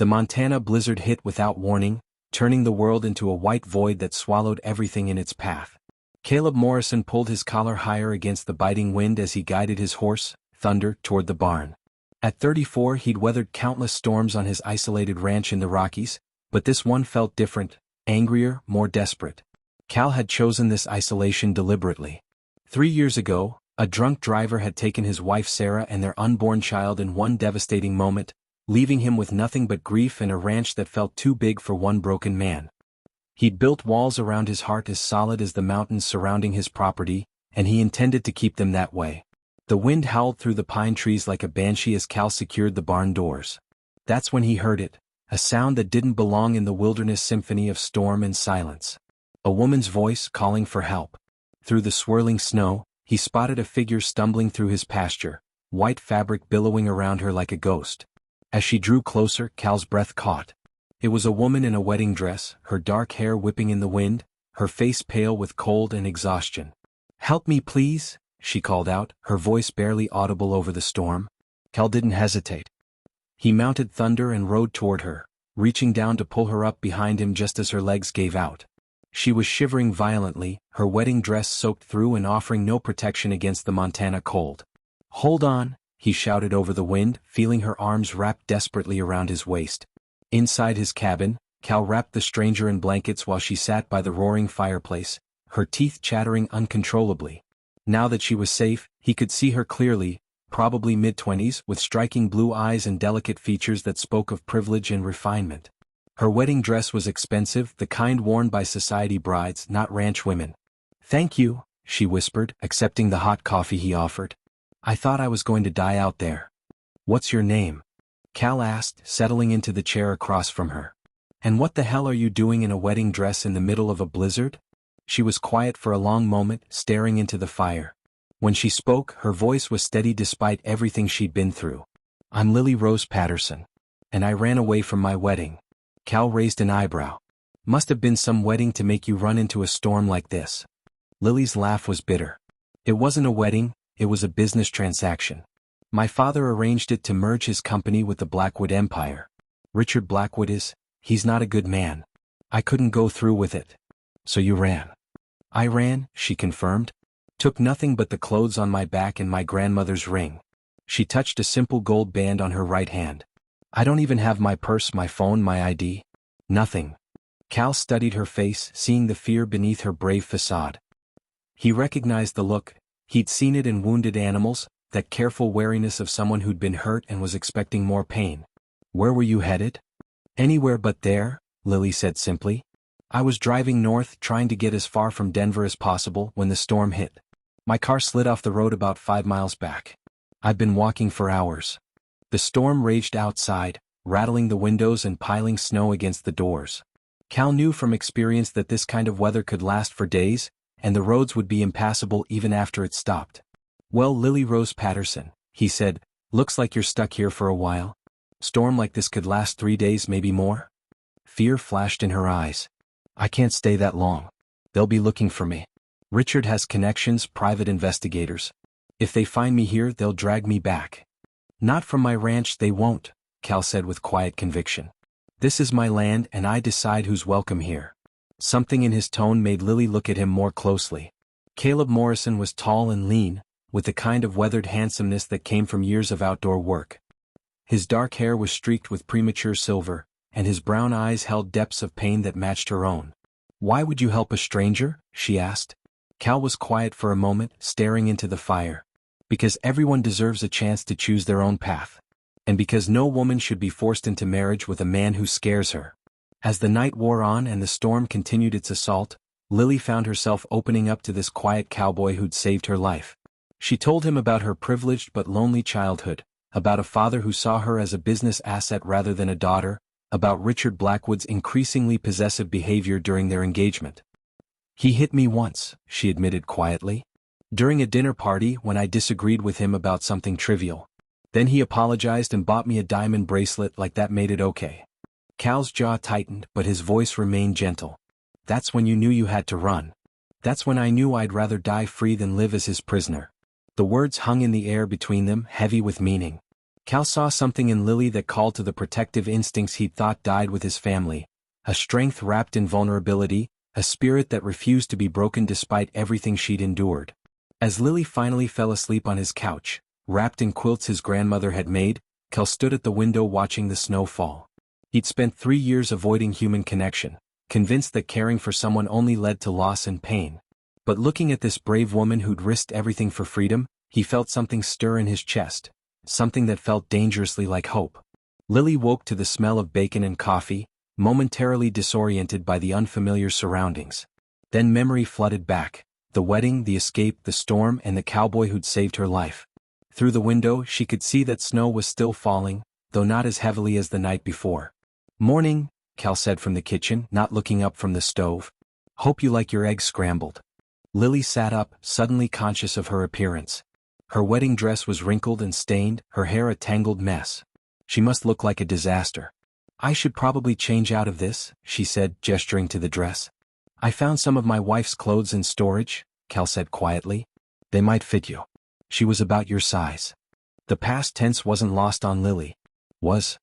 The Montana blizzard hit without warning, turning the world into a white void that swallowed everything in its path. Caleb Morrison pulled his collar higher against the biting wind as he guided his horse, Thunder, toward the barn. At 34 he'd weathered countless storms on his isolated ranch in the Rockies, but this one felt different, angrier, more desperate. Cal had chosen this isolation deliberately. 3 years ago, a drunk driver had taken his wife Sarah and their unborn child in one devastating moment, leaving him with nothing but grief and a ranch that felt too big for one broken man. He'd built walls around his heart as solid as the mountains surrounding his property, and he intended to keep them that way. The wind howled through the pine trees like a banshee as Cal secured the barn doors. That's when he heard it, a sound that didn't belong in the wilderness symphony of storm and silence. A woman's voice calling for help. Through the swirling snow, he spotted a figure stumbling through his pasture, white fabric billowing around her like a ghost. As she drew closer, Cal's breath caught. It was a woman in a wedding dress, her dark hair whipping in the wind, her face pale with cold and exhaustion. "Help me, please," she called out, her voice barely audible over the storm. Cal didn't hesitate. He mounted Thunder and rode toward her, reaching down to pull her up behind him just as her legs gave out. She was shivering violently, her wedding dress soaked through and offering no protection against the Montana cold. "Hold on," he shouted over the wind, feeling her arms wrapped desperately around his waist. Inside his cabin, Cal wrapped the stranger in blankets while she sat by the roaring fireplace, her teeth chattering uncontrollably. Now that she was safe, he could see her clearly, probably mid-20s, with striking blue eyes and delicate features that spoke of privilege and refinement. Her wedding dress was expensive, the kind worn by society brides, not ranch women. "Thank you," she whispered, accepting the hot coffee he offered. "I thought I was going to die out there." "What's your name?" Cal asked, settling into the chair across from her. "And what the hell are you doing in a wedding dress in the middle of a blizzard?" She was quiet for a long moment, staring into the fire. When she spoke, her voice was steady despite everything she'd been through. "I'm Lily Rose Patterson. And I ran away from my wedding." Cal raised an eyebrow. "Must have been some wedding to make you run into a storm like this." Lily's laugh was bitter. "It wasn't a wedding, it was a business transaction. My father arranged it to merge his company with the Blackwood Empire. Richard Blackwood he's not a good man. I couldn't go through with it." "So you ran?" "I ran," she confirmed. "Took nothing but the clothes on my back and my grandmother's ring." She touched a simple gold band on her right hand. "I don't even have my purse, my phone, my ID. Nothing." Cal studied her face, seeing the fear beneath her brave facade. He recognized the look. He'd seen it in wounded animals, that careful wariness of someone who'd been hurt and was expecting more pain. "Where were you headed?" "Anywhere but there," Lily said simply. "I was driving north, trying to get as far from Denver as possible when the storm hit. My car slid off the road about 5 miles back. I've been walking for hours." The storm raged outside, rattling the windows and piling snow against the doors. Cal knew from experience that this kind of weather could last for days, and the roads would be impassable even after it stopped. "Well, Lily Rose Patterson," he said, "looks like you're stuck here for a while. Storm like this could last 3 days, maybe more." Fear flashed in her eyes. "I can't stay that long. They'll be looking for me. Richard has connections, private investigators. If they find me here, they'll drag me back." "Not from my ranch, they won't," Cal said with quiet conviction. "This is my land and I decide who's welcome here." Something in his tone made Lily look at him more closely. Caleb Morrison was tall and lean, with the kind of weathered handsomeness that came from years of outdoor work. His dark hair was streaked with premature silver, and his brown eyes held depths of pain that matched her own. "Why would you help a stranger?" she asked. Cal was quiet for a moment, staring into the fire. "Because everyone deserves a chance to choose their own path. And because no woman should be forced into marriage with a man who scares her." As the night wore on and the storm continued its assault, Lily found herself opening up to this quiet cowboy who'd saved her life. She told him about her privileged but lonely childhood, about a father who saw her as a business asset rather than a daughter, about Richard Blackwood's increasingly possessive behavior during their engagement. "He hit me once," she admitted quietly. "During a dinner party when I disagreed with him about something trivial. Then he apologized and bought me a diamond bracelet like that made it okay." Cal's jaw tightened, but his voice remained gentle. "That's when you knew you had to run. That's when I knew I'd rather die free than live as his prisoner." The words hung in the air between them, heavy with meaning. Cal saw something in Lily that called to the protective instincts he'd thought died with his family, a strength wrapped in vulnerability, a spirit that refused to be broken despite everything she'd endured. As Lily finally fell asleep on his couch, wrapped in quilts his grandmother had made, Cal stood at the window watching the snow fall. He'd spent 3 years avoiding human connection, convinced that caring for someone only led to loss and pain. But looking at this brave woman who'd risked everything for freedom, he felt something stir in his chest, something that felt dangerously like hope. Lily woke to the smell of bacon and coffee, momentarily disoriented by the unfamiliar surroundings. Then memory flooded back, the wedding, the escape, the storm, and the cowboy who'd saved her life. Through the window she could see that snow was still falling, though not as heavily as the night before. "Morning," Cal said from the kitchen, not looking up from the stove. "Hope you like your eggs scrambled." Lily sat up, suddenly conscious of her appearance. Her wedding dress was wrinkled and stained, her hair a tangled mess. She must look like a disaster. "I should probably change out of this," she said, gesturing to the dress. "I found some of my wife's clothes in storage," Cal said quietly. "They might fit you. She was about your size." The past tense wasn't lost on Lily. Was?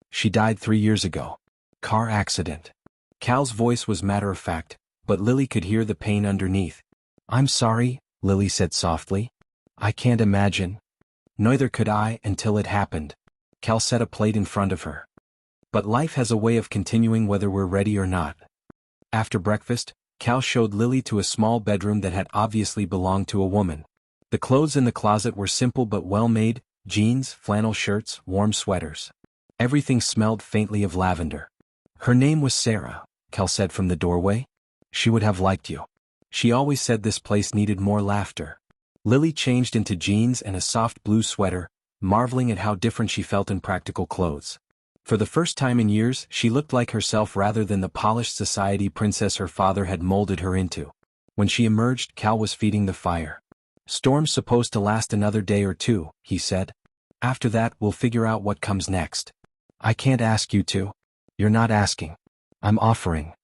She died 3 years ago. Car accident. Cal's voice was matter-of-fact, but Lily could hear the pain underneath. "I'm sorry," Lily said softly. "I can't imagine." "Neither could I until it happened." Cal set a plate in front of her. "But life has a way of continuing whether we're ready or not." After breakfast, Cal showed Lily to a small bedroom that had obviously belonged to a woman. The clothes in the closet were simple but well-made: jeans, flannel shirts, warm sweaters. Everything smelled faintly of lavender. "Her name was Sarah," Cal said from the doorway. "She would have liked you. She always said this place needed more laughter." Lily changed into jeans and a soft blue sweater, marveling at how different she felt in practical clothes. For the first time in years she looked like herself rather than the polished society princess her father had molded her into. When she emerged, Cal was feeding the fire. "Storm's supposed to last another day or two," he said. "After that we'll figure out what comes next." "I can't ask you to." "You're not asking. I'm offering."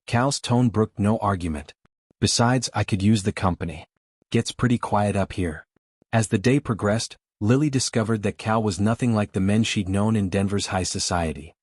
Cal's tone brooked no argument. "Besides, I could use the company. Gets pretty quiet up here." As the day progressed, Lily discovered that Cal was nothing like the men she'd known in Denver's high society.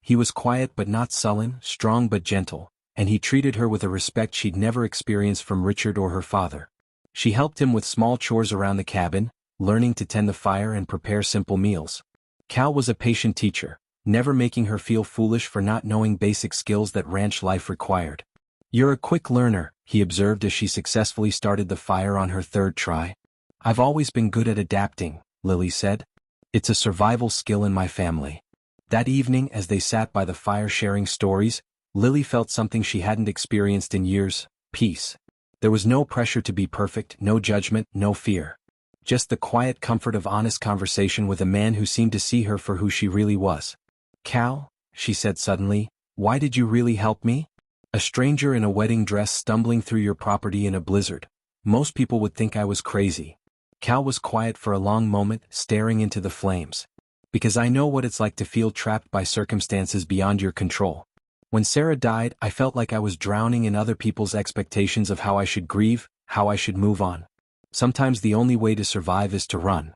He was quiet but not sullen, strong but gentle, and he treated her with a respect she'd never experienced from Richard or her father. She helped him with small chores around the cabin, learning to tend the fire and prepare simple meals. Cal was a patient teacher, never making her feel foolish for not knowing basic skills that ranch life required. "You're a quick learner," he observed as she successfully started the fire on her 3rd try. "I've always been good at adapting," Lily said. "It's a survival skill in my family." That evening, as they sat by the fire sharing stories, Lily felt something she hadn't experienced in years: peace. There was no pressure to be perfect, no judgment, no fear. Just the quiet comfort of honest conversation with a man who seemed to see her for who she really was. "Cal," she said suddenly, "why did you really help me? A stranger in a wedding dress stumbling through your property in a blizzard. Most people would think I was crazy." Cal was quiet for a long moment, staring into the flames. "Because I know what it's like to feel trapped by circumstances beyond your control. When Sarah died, I felt like I was drowning in other people's expectations of how I should grieve, how I should move on. Sometimes the only way to survive is to run.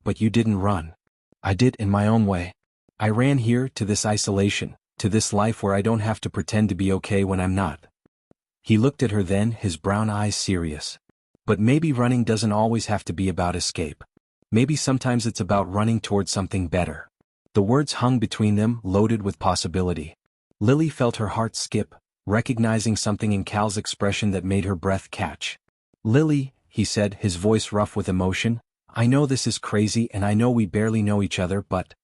But you didn't run. I did in my own way. I ran here, to this isolation, to this life where I don't have to pretend to be okay when I'm not." He looked at her then, his brown eyes serious. "But maybe running doesn't always have to be about escape. Maybe sometimes it's about running towards something better." The words hung between them, loaded with possibility. Lily felt her heart skip, recognizing something in Cal's expression that made her breath catch. "Lily," he said, his voice rough with emotion, "I know this is crazy and I know we barely know each other, but—"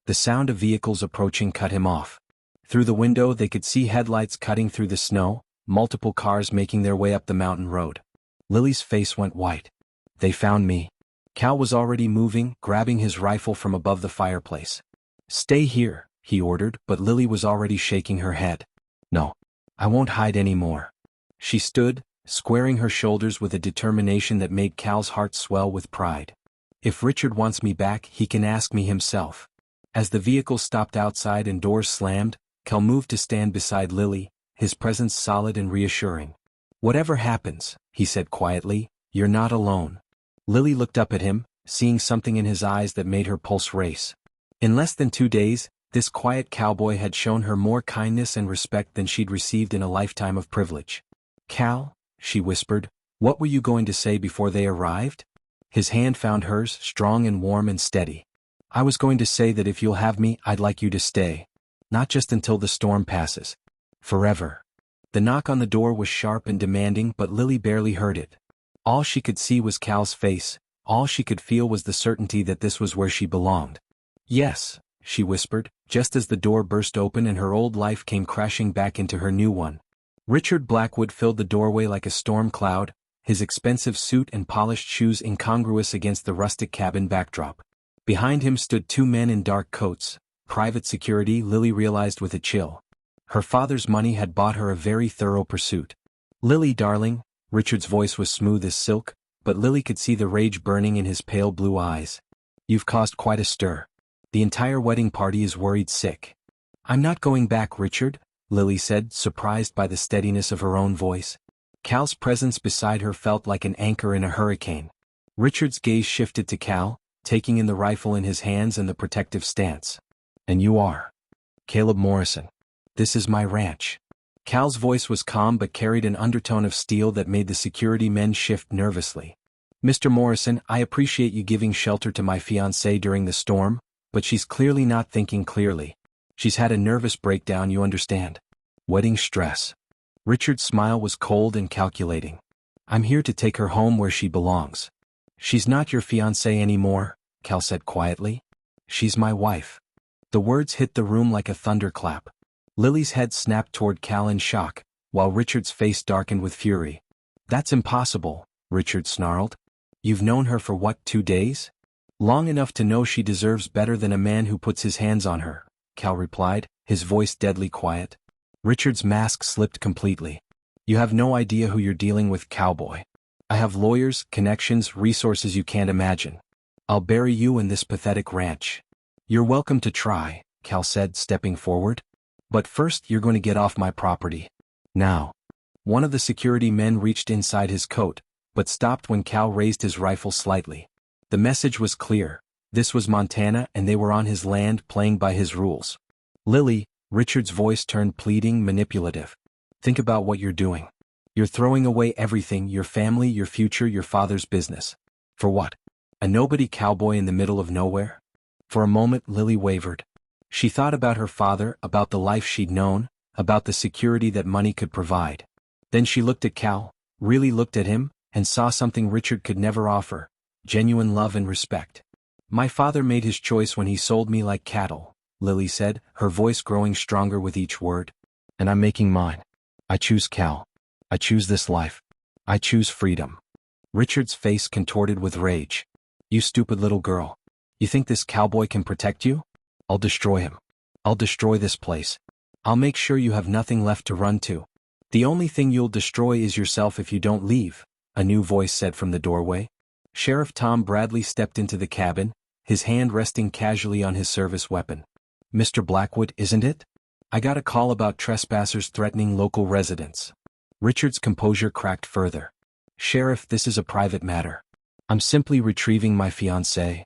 The sound of vehicles approaching cut him off. Through the window they could see headlights cutting through the snow, multiple cars making their way up the mountain road. Lily's face went white. "They found me." Cal was already moving, grabbing his rifle from above the fireplace. "Stay here," he ordered, but Lily was already shaking her head. "No. I won't hide anymore." She stood, squaring her shoulders with a determination that made Cal's heart swell with pride. "If Richard wants me back, he can ask me himself." As the vehicle stopped outside and doors slammed, Cal moved to stand beside Lily, his presence solid and reassuring. "Whatever happens," he said quietly, "you're not alone." Lily looked up at him, seeing something in his eyes that made her pulse race. In less than 2 days, this quiet cowboy had shown her more kindness and respect than she'd received in a lifetime of privilege. "Cal," she whispered, "what were you going to say before they arrived?" His hand found hers, strong and warm and steady. "I was going to say that if you'll have me, I'd like you to stay. Not just until the storm passes. Forever." The knock on the door was sharp and demanding, but Lily barely heard it. All she could see was Cal's face, all she could feel was the certainty that this was where she belonged. "Yes," she whispered, just as the door burst open and her old life came crashing back into her new one. Richard Blackwood filled the doorway like a storm cloud, his expensive suit and polished shoes incongruous against the rustic cabin backdrop. Behind him stood 2 men in dark coats, private security, Lily realized with a chill. Her father's money had bought her a very thorough pursuit. "Lily, darling," Richard's voice was smooth as silk, but Lily could see the rage burning in his pale blue eyes. "You've caused quite a stir. The entire wedding party is worried sick." "I'm not going back, Richard," Lily said, surprised by the steadiness of her own voice. Cal's presence beside her felt like an anchor in a hurricane. Richard's gaze shifted to Cal, taking in the rifle in his hands and the protective stance. "And you are?" "Caleb Morrison. This is my ranch." Cal's voice was calm but carried an undertone of steel that made the security men shift nervously. "Mr. Morrison, I appreciate you giving shelter to my fiancée during the storm, but she's clearly not thinking clearly. She's had a nervous breakdown, you understand. Wedding stress." Richard's smile was cold and calculating. "I'm here to take her home where she belongs." "She's not your fiancée anymore," Cal said quietly. "She's my wife." The words hit the room like a thunderclap. Lily's head snapped toward Cal in shock, while Richard's face darkened with fury. "That's impossible," Richard snarled. "You've known her for what, 2 days?" "Long enough to know she deserves better than a man who puts his hands on her," Cal replied, his voice deadly quiet. Richard's mask slipped completely. "You have no idea who you're dealing with, Cowboy. I have lawyers, connections, resources you can't imagine. I'll bury you in this pathetic ranch." "You're welcome to try," Cal said, stepping forward. "But first you're going to get off my property. Now." One of the security men reached inside his coat, but stopped when Cal raised his rifle slightly. The message was clear. This was Montana and they were on his land playing by his rules. "Lily," Richard's voice turned pleading, manipulative. "Think about what you're doing. You're throwing away everything, your family, your future, your father's business. For what? A nobody cowboy in the middle of nowhere?" For a moment Lily wavered. She thought about her father, about the life she'd known, about the security that money could provide. Then she looked at Cal, really looked at him, and saw something Richard could never offer: genuine love and respect. "My father made his choice when he sold me like cattle," Lily said, her voice growing stronger with each word. "And I'm making mine. I choose Cal. I choose this life. I choose freedom." Richard's face contorted with rage. "You stupid little girl. You think this cowboy can protect you? I'll destroy him. I'll destroy this place. I'll make sure you have nothing left to run to. The only thing you'll destroy is yourself if you don't leave," a new voice said from the doorway. Sheriff Tom Bradley stepped into the cabin, his hand resting casually on his service weapon. "Mr. Blackwood, isn't it? I got a call about trespassers threatening local residents." Richard's composure cracked further. "Sheriff, this is a private matter. I'm simply retrieving my fiancée."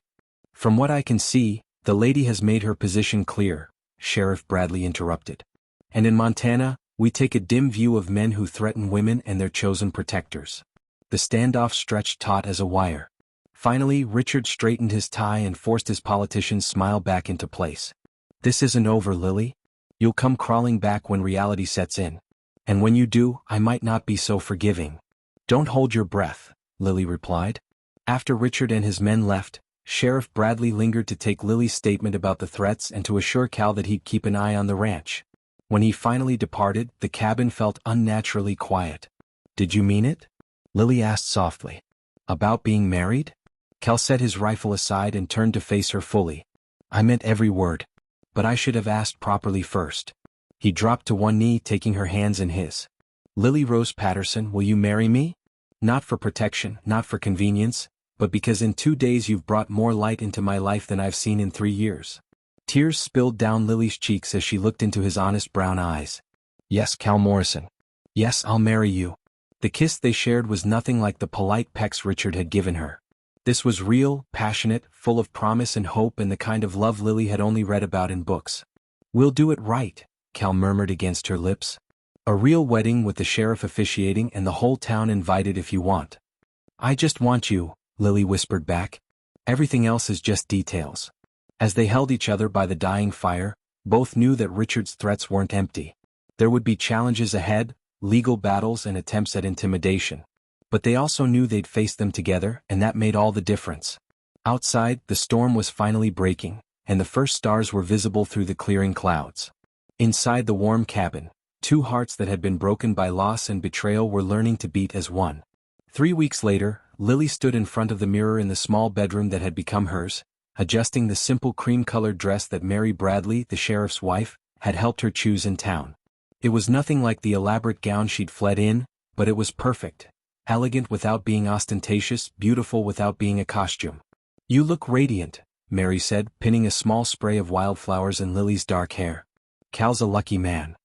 "From what I can see, the lady has made her position clear," Sheriff Bradley interrupted. "And in Montana, we take a dim view of men who threaten women and their chosen protectors." The standoff stretched taut as a wire. Finally, Richard straightened his tie and forced his politician's smile back into place. "This isn't over, Lily. You'll come crawling back when reality sets in. And when you do, I might not be so forgiving." "Don't hold your breath," Lily replied. After Richard and his men left, Sheriff Bradley lingered to take Lily's statement about the threats and to assure Cal that he'd keep an eye on the ranch. When he finally departed, the cabin felt unnaturally quiet. "Did you mean it?" Lily asked softly. "About being married?" Cal set his rifle aside and turned to face her fully. "I meant every word. But I should have asked properly first." He dropped to one knee, taking her hands in his. "Lily Rose Patterson, will you marry me? Not for protection, not for convenience, but because in 2 days you've brought more light into my life than I've seen in 3 years." Tears spilled down Lily's cheeks as she looked into his honest brown eyes. "Yes, Cal Morrison. Yes, I'll marry you." The kiss they shared was nothing like the polite pecks Richard had given her. This was real, passionate, full of promise and hope and the kind of love Lily had only read about in books. "We'll do it right," Cal murmured against her lips. "A real wedding with the sheriff officiating and the whole town invited if you want." "I just want you," Lily whispered back. "Everything else is just details." As they held each other by the dying fire, both knew that Richard's threats weren't empty. There would be challenges ahead, legal battles and attempts at intimidation. But they also knew they'd face them together, and that made all the difference. Outside, the storm was finally breaking, and the first stars were visible through the clearing clouds. Inside the warm cabin, two hearts that had been broken by loss and betrayal were learning to beat as one. 3 weeks later, Lily stood in front of the mirror in the small bedroom that had become hers, adjusting the simple cream-colored dress that Mary Bradley, the sheriff's wife, had helped her choose in town. It was nothing like the elaborate gown she'd fled in, but it was perfect. Elegant without being ostentatious, beautiful without being a costume. "You look radiant," Mary said, pinning a small spray of wildflowers in Lily's dark hair. "Cal's a lucky man."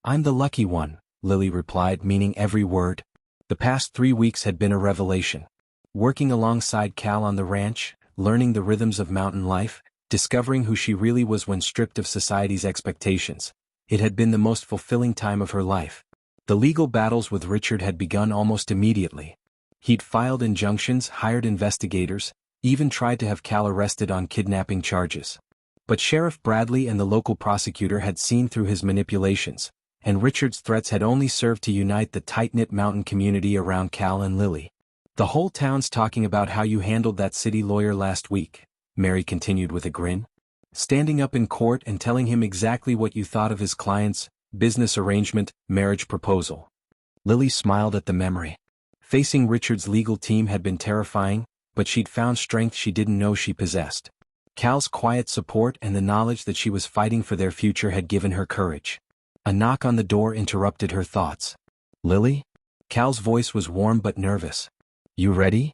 "I'm the lucky one," Lily replied, meaning every word. The past 3 weeks had been a revelation. Working alongside Cal on the ranch, learning the rhythms of mountain life, discovering who she really was when stripped of society's expectations. It had been the most fulfilling time of her life. The legal battles with Richard had begun almost immediately. He'd filed injunctions, hired investigators, even tried to have Cal arrested on kidnapping charges. But Sheriff Bradley and the local prosecutor had seen through his manipulations, and Richard's threats had only served to unite the tight-knit mountain community around Cal and Lily. "The whole town's talking about how you handled that city lawyer last week," Mary continued with a grin. "Standing up in court and telling him exactly what you thought of his client's business arrangement, marriage proposal." Lily smiled at the memory. Facing Richard's legal team had been terrifying, but she'd found strength she didn't know she possessed. Cal's quiet support and the knowledge that she was fighting for their future had given her courage. A knock on the door interrupted her thoughts. "Lily?" Cal's voice was warm but nervous. "You ready?"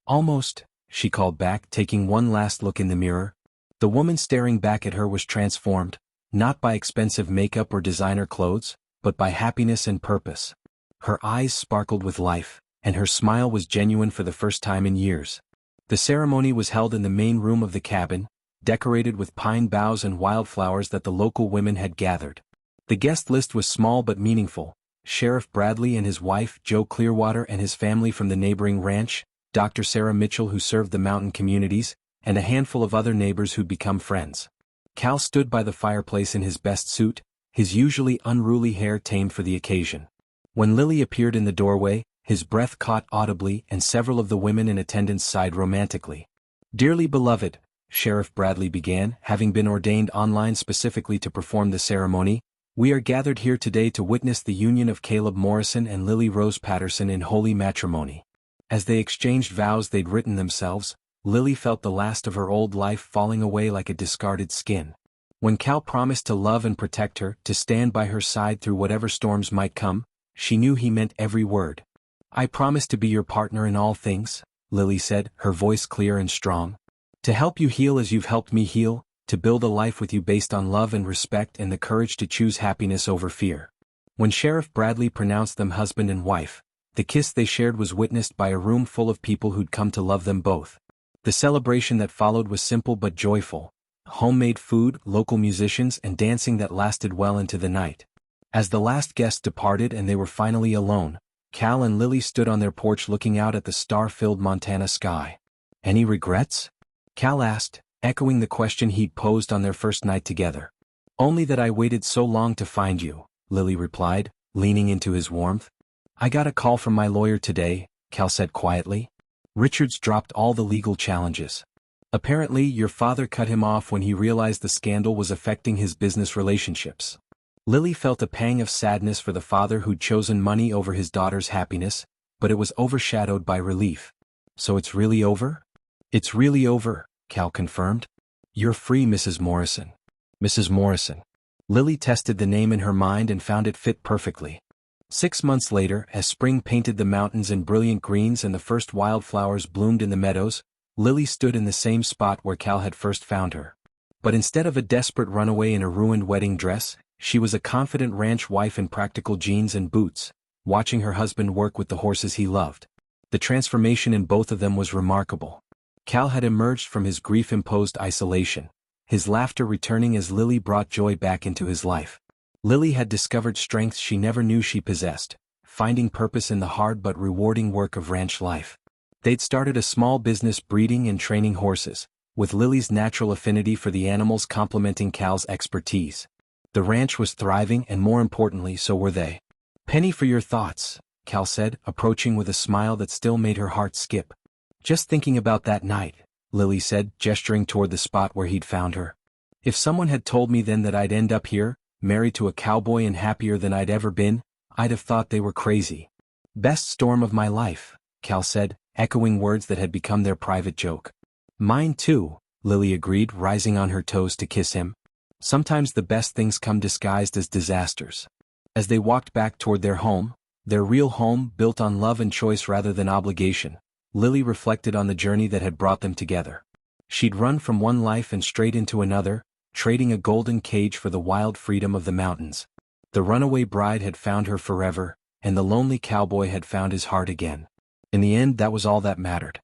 "Almost," she called back, taking one last look in the mirror. The woman staring back at her was transformed, not by expensive makeup or designer clothes, but by happiness and purpose. Her eyes sparkled with life, and her smile was genuine for the first time in years. The ceremony was held in the main room of the cabin, decorated with pine boughs and wildflowers that the local women had gathered. The guest list was small but meaningful: Sheriff Bradley and his wife, Joe Clearwater, and his family from the neighboring ranch, Dr. Sarah Mitchell, who served the mountain communities, and a handful of other neighbors who'd become friends. Cal stood by the fireplace in his best suit, his usually unruly hair tamed for the occasion. When Lily appeared in the doorway, his breath caught audibly, and several of the women in attendance sighed romantically. "Dearly beloved," Sheriff Bradley began, having been ordained online specifically to perform the ceremony, "we are gathered here today to witness the union of Caleb Morrison and Lily Rose Patterson in holy matrimony." As they exchanged vows they'd written themselves, Lily felt the last of her old life falling away like a discarded skin. When Cal promised to love and protect her, to stand by her side through whatever storms might come, she knew he meant every word. "I promise to be your partner in all things," Lily said, her voice clear and strong. "To help you heal as you've helped me heal, to build a life with you based on love and respect and the courage to choose happiness over fear." When Sheriff Bradley pronounced them husband and wife, the kiss they shared was witnessed by a room full of people who'd come to love them both. The celebration that followed was simple but joyful: homemade food, local musicians, and dancing that lasted well into the night. As the last guest departed and they were finally alone, Cal and Lily stood on their porch looking out at the star-filled Montana sky. "Any regrets?" Cal asked, echoing the question he'd posed on their first night together. "Only that I waited so long to find you," Lily replied, leaning into his warmth. "I got a call from my lawyer today," Cal said quietly. "Richard's dropped all the legal challenges. Apparently your father cut him off when he realized the scandal was affecting his business relationships." Lily felt a pang of sadness for the father who'd chosen money over his daughter's happiness, but it was overshadowed by relief. "So it's really over?" "It's really over," Cal confirmed. "You're free, Mrs. Morrison." Mrs. Morrison. Lily tested the name in her mind and found it fit perfectly. 6 months later, as spring painted the mountains in brilliant greens and the first wildflowers bloomed in the meadows, Lily stood in the same spot where Cal had first found her. But instead of a desperate runaway in a ruined wedding dress, she was a confident ranch wife in practical jeans and boots, watching her husband work with the horses he loved. The transformation in both of them was remarkable. Cal had emerged from his grief-imposed isolation, his laughter returning as Lily brought joy back into his life. Lily had discovered strengths she never knew she possessed, finding purpose in the hard but rewarding work of ranch life. They'd started a small business breeding and training horses, with Lily's natural affinity for the animals complementing Cal's expertise. The ranch was thriving and more importantly so were they. "Penny for your thoughts," Cal said, approaching with a smile that still made her heart skip. "Just thinking about that night," Lily said, gesturing toward the spot where he'd found her. "If someone had told me then that I'd end up here, married to a cowboy and happier than I'd ever been, I'd have thought they were crazy." "Best storm of my life," Cal said, echoing words that had become their private joke. "Mine too," Lily agreed, rising on her toes to kiss him. Sometimes the best things come disguised as disasters. As they walked back toward their home, their real home built on love and choice rather than obligation, Lily reflected on the journey that had brought them together. She'd run from one life and straight into another, trading a golden cage for the wild freedom of the mountains. The runaway bride had found her forever, and the lonely cowboy had found his heart again. In the end, that was all that mattered.